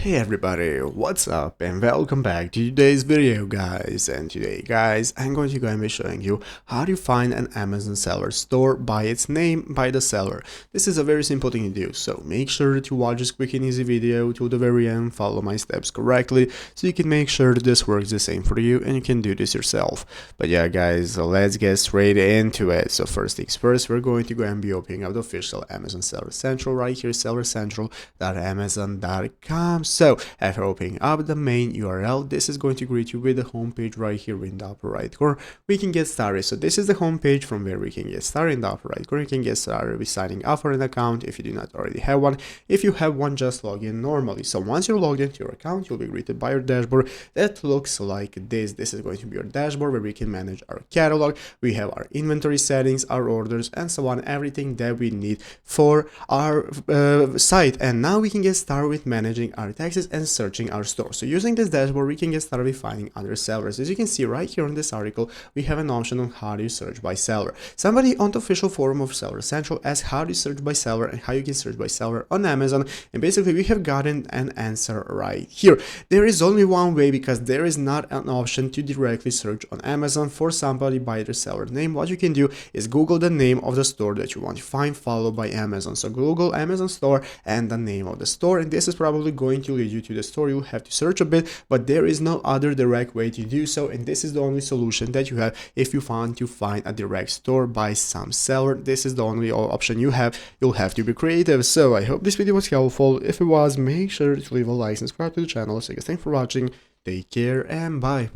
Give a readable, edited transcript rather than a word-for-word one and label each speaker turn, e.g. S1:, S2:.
S1: Hey everybody, what's up and welcome back to today's video guys. And today guys, I'm going to be showing you how to find an Amazon seller store by its name by the seller. This is a very simple thing to do, so make sure to watch this quick and easy video to the very end, follow my steps correctly so you can make sure that this works the same for you and you can do this yourself. But yeah guys, let's get straight into it. So first things first, we're going to go and be opening up the official Amazon Seller Central right here, sellercentral.amazon.com. So after opening up the main URL, this is going to greet you with the home page right here in the upper right corner. We can get started. So this is the home page from where we can get started. In the upper right corner, you can get started with signing up for an account if you do not already have one. If you have one, just log in normally. So once you're logged into your account, you'll be greeted by your dashboard that looks like this. This is going to be your dashboard where we can manage our catalog. We have our inventory settings, our orders, and so on, everything that we need for our site. And now we can get started with managing our taxes and searching our store. So using this dashboard, we can get started with finding other sellers. As you can see right here in this article, we have an option on how do you search by seller. Somebody on the official forum of Seller Central asked how do you search by seller and how you can search by seller on Amazon, and basically we have gotten an answer right here. There is only one way, because there is not an option to directly search on Amazon for somebody by their seller name. What you can do is Google the name of the store that you want to find, followed by Amazon. So Google Amazon store and the name of the store, and this is probably going to lead you to the store. You have to search a bit, but there is no other direct way to do so, and this is the only solution that you have if you want to find a direct store by some seller. This is the only option you have. You'll have to be creative. So I hope this video was helpful. If it was, make sure to leave a like and subscribe to the channel. So thanks for watching, take care and bye.